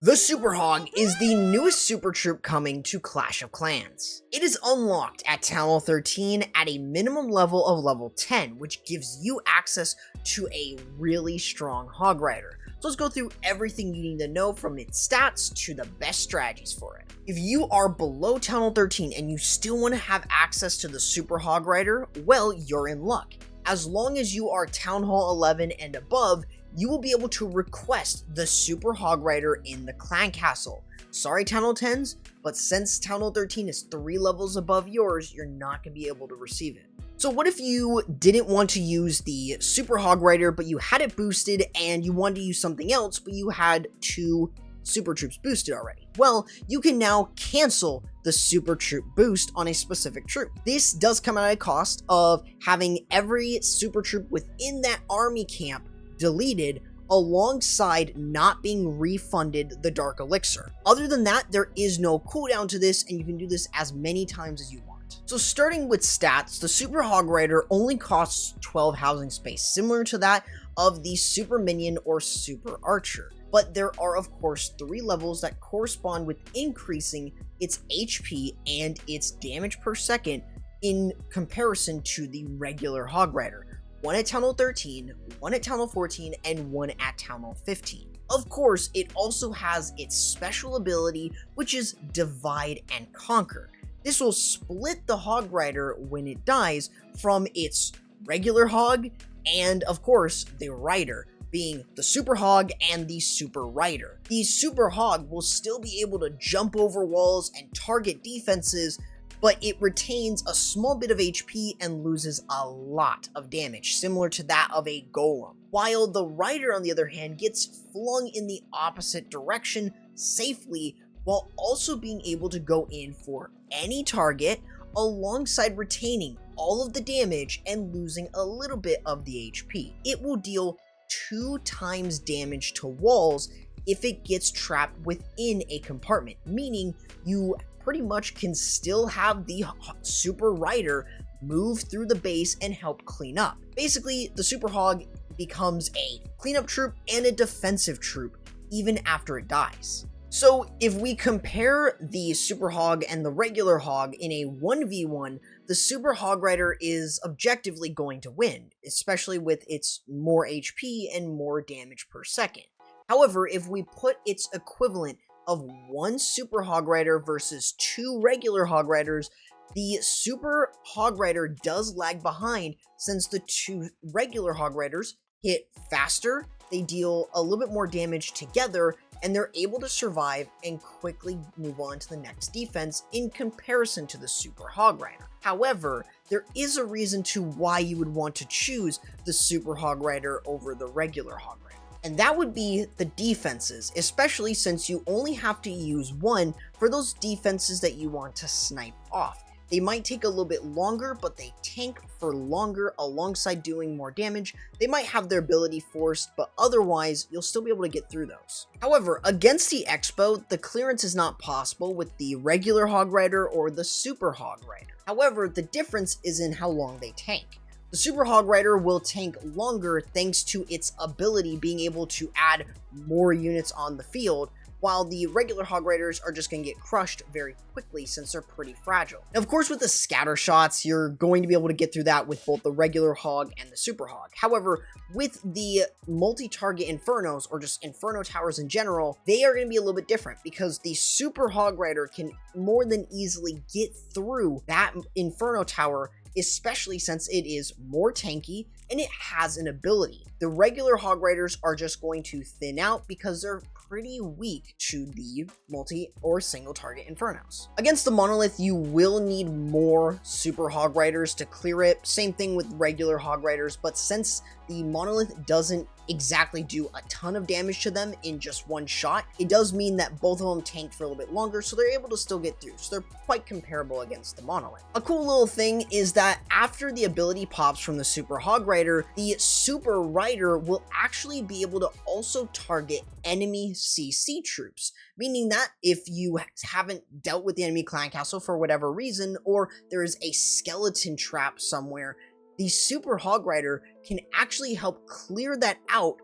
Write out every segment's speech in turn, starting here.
The Super Hog is the newest super troop coming to Clash of Clans. It is unlocked at Town Hall 13 at a minimum level of level 10, which gives you access to a really strong Hog Rider. So let's go through everything you need to know, from its stats to the best strategies for it. If you are below Town Hall 13 and you still want to have access to the Super Hog Rider, well, you're in luck. As long as you are Town Hall 11 and above, you will be able to request the Super Hog Rider in the clan castle. Sorry, Town Hall 10s, but since Town Hall 13 is 3 levels above yours, you're not going to be able to receive it. So what if you didn't want to use the Super Hog Rider, but you had it boosted, and you wanted to use something else, but you had 2 Super Troops boosted already? Well, you can now cancel the Super Troop boost on a specific troop. This does come at a cost of having every Super Troop within that army camp deleted, alongside not being refunded the Dark Elixir. Other than that, there is no cooldown to this, and you can do this as many times as you want. So starting with stats, the Super Hog Rider only costs 12 housing space, similar to that of the Super Minion or Super Archer. But there are, of course, 3 levels that correspond with increasing its HP and its damage per second in comparison to the regular Hog Rider. 1 at Town Hall 13, 1 at Town Hall 14, and 1 at Town Hall 15. Of course, it also has its special ability, which is Divide and Conquer. This will split the Hog Rider when it dies from its regular Hog and, of course, the Rider, being the Super Hog and the Super Rider. The Super Hog will still be able to jump over walls and target defenses, but it retains a small bit of HP and loses a lot of damage, similar to that of a golem. While the Rider, on the other hand, gets flung in the opposite direction safely, while also being able to go in for any target, alongside retaining all of the damage and losing a little bit of the HP. It will deal 2 times damage to walls if it gets trapped within a compartment, meaning you pretty much can still have the Super Rider move through the base and help clean up. Basically, the Super Hog becomes a cleanup troop and a defensive troop even after it dies. So if we compare the Super Hog and the regular Hog in a 1v1, the Super Hog Rider is objectively going to win, especially with its more HP and more damage per second. However, if we put its equivalent of 1 Super Hog Rider versus 2 regular Hog Riders, the Super Hog Rider does lag behind, since the 2 regular Hog Riders hit faster, they deal a little bit more damage together, and they're able to survive and quickly move on to the next defense in comparison to the Super Hog Rider. However, there is a reason to why you would want to choose the Super Hog Rider over the regular Hog Rider. And that would be the defenses, especially since you only have to use 1 for those defenses that you want to snipe off. They might take a little bit longer, but they tank for longer alongside doing more damage. They might have their ability forced, but otherwise, you'll still be able to get through those. However, against the Expo, the clearance is not possible with the regular Hog Rider or the Super Hog Rider. However, the difference is in how long they tank. The Super Hog Rider will tank longer thanks to its ability being able to add more units on the field, while the regular Hog Riders are just going to get crushed very quickly since they're pretty fragile. Now, of course, with the scatter shots, you're going to be able to get through that with both the regular Hog and the Super Hog. However, with the multi-target Infernos, or just Inferno Towers in general, they are going to be a little bit different, because the Super Hog Rider can more than easily get through that Inferno Tower, especially since it is more tanky and it has an ability. The regular Hog Riders are just going to thin out because they're pretty weak to the multi or single target Infernos. Against the Monolith, you will need more Super Hog Riders to clear it. Same thing with regular Hog Riders, but since the Monolith doesn't exactly do a ton of damage to them in just one shot, it does mean that both of them tanked for a little bit longer, so they're able to still get through. So they're quite comparable against the Monolith. A cool little thing is that after the ability pops from the Super Hog Rider, the Super Rider will actually be able to also target enemy CC troops, meaning that if you haven't dealt with the enemy clan castle for whatever reason, or there is a skeleton trap somewhere, the Super Hog Rider can actually help clear that out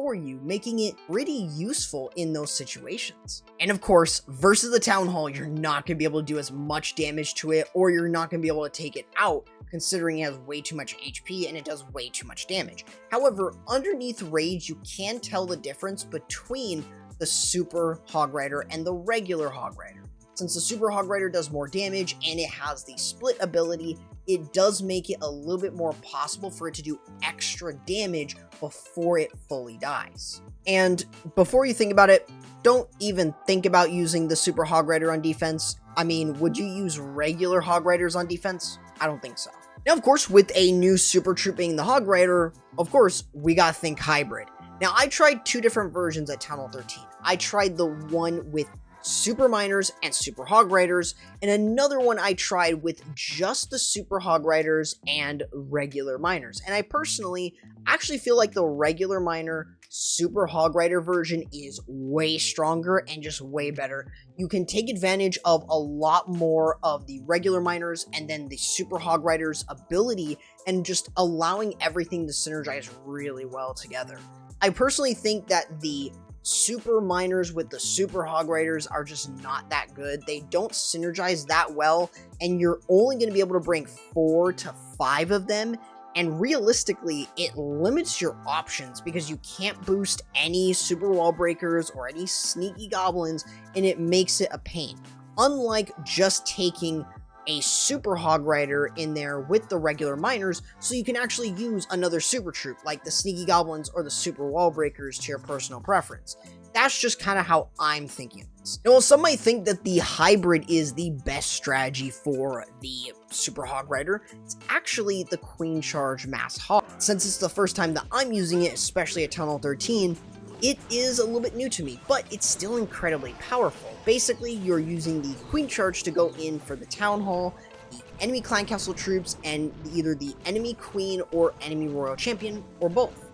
for you, making it pretty useful in those situations. And of course, versus the Town Hall, you're not going to be able to do as much damage to it, or you're not going to be able to take it out, considering it has way too much HP and it does way too much damage. However, underneath Rage, you can tell the difference between the Super Hog Rider and the regular Hog Rider. Since the Super Hog Rider does more damage and it has the split ability, it does make it a little bit more possible for it to do extra damage before it fully dies. And before you think about it, don't even think about using the Super Hog Rider on defense. I mean, would you use regular Hog Riders on defense? I don't think so. Now, of course, with a new Super Troop being the Hog Rider, of course, we gotta think hybrid. Now, I tried two different versions at Town Hall 13. I tried the one with Super Miners and Super Hog Riders, and another one I tried with just the Super Hog Riders and regular Miners. And I personally actually feel like the regular Miner Super Hog Rider version is way stronger and just way better. You can take advantage of a lot more of the regular Miners and then the Super Hog Rider's ability, and just allowing everything to synergize really well together. I personally think that the Super Miners with the Super Hog Riders are just not that good. They don't synergize that well, and you're only going to be able to bring 4 to 5 of them, and realistically, it limits your options because you can't boost any Super Wall Breakers or any Sneaky Goblins, and it makes it a pain. Unlike just taking a Super Hog Rider in there with the regular Miners, so you can actually use another Super Troop, like the Sneaky Goblins or the Super Wall Breakers to your personal preference. That's just kind of how I'm thinking of this. Now, while some might think that the hybrid is the best strategy for the Super Hog Rider, it's actually the Queen Charge Mass Hog. Since it's the first time that I'm using it, especially at Town Hall 13, it is a little bit new to me, but it's still incredibly powerful. Basically, you're using the Queen Charge to go in for the Town Hall, the enemy Clan Castle troops, and either the enemy Queen or enemy Royal Champion, or both.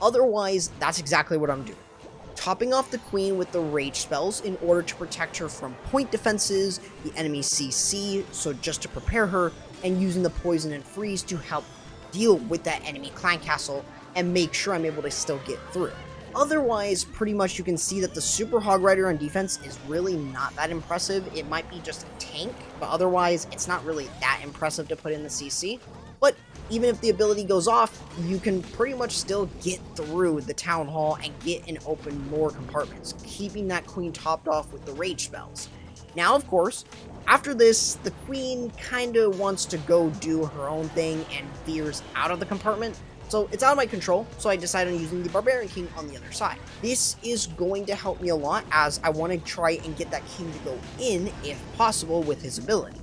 Otherwise, that's exactly what I'm doing. Topping off the Queen with the Rage spells in order to protect her from point defenses, the enemy CC, so just to prepare her, and using the Poison and Freeze to help deal with that enemy Clan Castle and make sure I'm able to still get through. Otherwise, pretty much you can see that the Super Hog Rider on defense is really not that impressive. It might be just a tank, but otherwise it's not really that impressive to put in the CC. But even if the ability goes off, you can pretty much still get through the Town Hall and get and open more compartments, keeping that Queen topped off with the Rage spells. Now, of course, after this, the Queen kinda wants to go do her own thing and veers out of the compartment. So it's out of my control, so I decided on using the Barbarian King on the other side. This is going to help me a lot, as I want to try and get that King to go in, if possible, with his ability.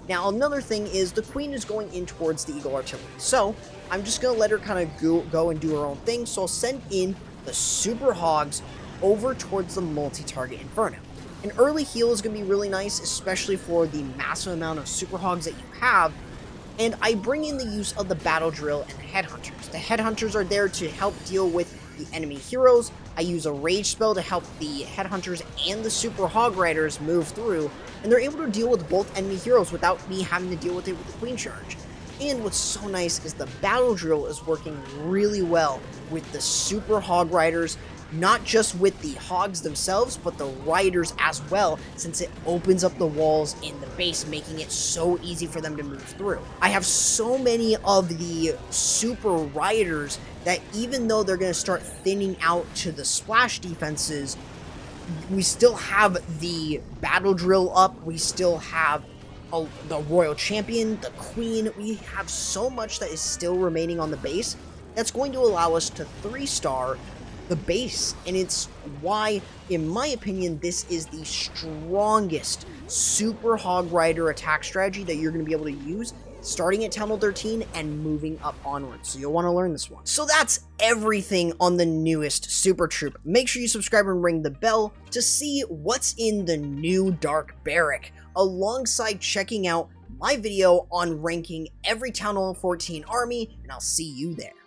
Now, another thing is the Queen is going in towards the Eagle Artillery, so I'm just going to let her kind of go and do her own thing, so I'll send in the Super Hogs over towards the multi-target Inferno. An early heal is going to be really nice, especially for the massive amount of Super Hogs that you have. And I bring in the use of the Battle Drill and the Headhunters. The Headhunters are there to help deal with the enemy heroes. I use a Rage spell to help the Headhunters and the Super Hog Riders move through, and they're able to deal with both enemy heroes without me having to deal with it with the Queen Charge. And what's so nice is the Battle Drill is working really well with the Super Hog Riders, not just with the Hogs themselves, but the Riders as well, since it opens up the walls in the base, making it so easy for them to move through. I have so many of the Super Riders that even though they're going to start thinning out to the splash defenses, we still have the Battle Drill up, we still have the Royal Champion, the Queen. We have so much that is still remaining on the base that's going to allow us to 3-star the base, and it's why, in my opinion, this is the strongest Super Hog Rider attack strategy that you're going to be able to use starting at Town Hall 13 and moving up onwards, so you'll want to learn this one. So that's everything on the newest Super Troop. Make sure you subscribe and ring the bell to see what's in the new Dark Barrack, alongside checking out my video on ranking every Town Hall 14 army, and I'll see you there.